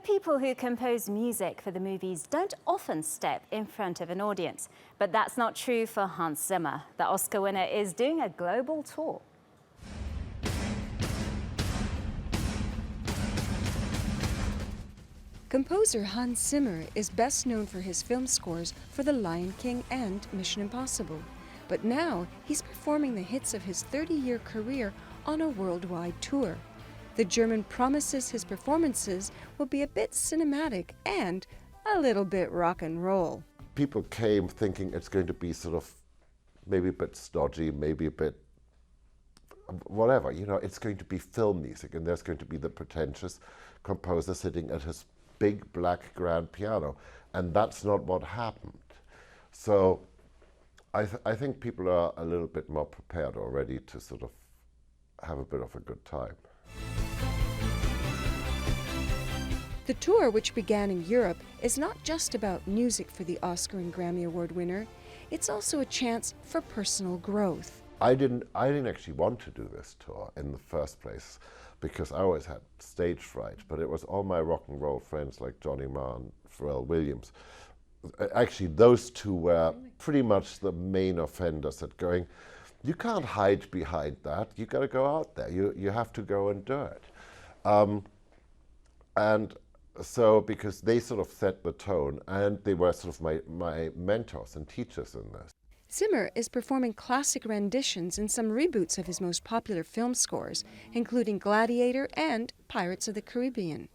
people who compose music for the movies don't often step in front of an audience. But that's not true for Hans Zimmer. The Oscar winner is doing a global tour. Composer Hans Zimmer is best known for his film scores for The Lion King and Mission Impossible. But now he's performing the hits of his 30-year career on a worldwide tour. The German promises his performances will be a bit cinematic and a little bit rock and roll. People came thinking it's going to be sort of maybe a bit stodgy, maybe a bit whatever, you know, it's going to be film music, and there's going to be the pretentious composer sitting at his big black grand piano, and that's not what happened. So I think people are a little bit more prepared already to sort of have a bit of a good time. The tour, which began in Europe, is not just about music for the Oscar and Grammy Award winner. It's also a chance for personal growth. I didn't actually want to do this tour in the first place because I always had stage fright, but it was all my rock and roll friends like Johnny Marr and Pharrell Williams. Actually, those two were pretty much the main offenders at going, you can't hide behind that, you got to go out there, you have to go and do it. And so, because they sort of set the tone, and they were sort of my mentors and teachers in this. Zimmer is performing classic renditions in some reboots of his most popular film scores, including Gladiator and Pirates of the Caribbean.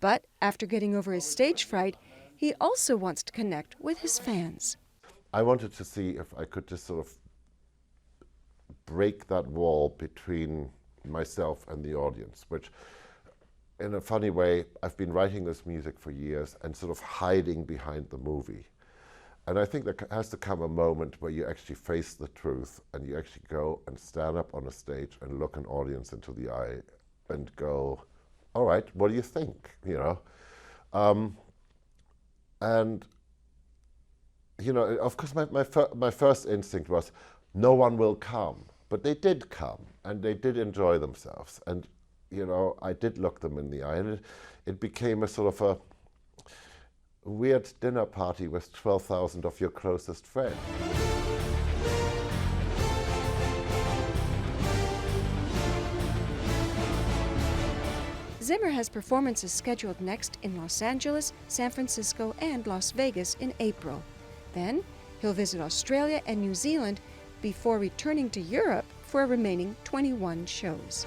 But after getting over his stage fright, he also wants to connect with his fans. I wanted to see if I could just sort of break that wall between myself and the audience, which in a funny way, I've been writing this music for years and sort of hiding behind the movie. And I think there has to come a moment where you actually face the truth and you actually go and stand up on a stage and look an audience into the eye and go, all right, what do you think, you know? And, you know, of course, my first instinct was, no one will come. But they did come, and they did enjoy themselves. And, you know, I did look them in the eye, and it became a sort of a weird dinner party with 12,000 of your closest friends. Zimmer has performances scheduled next in Los Angeles, San Francisco, and Las Vegas in April. Then he'll visit Australia and New Zealand before returning to Europe for a remaining 21 shows.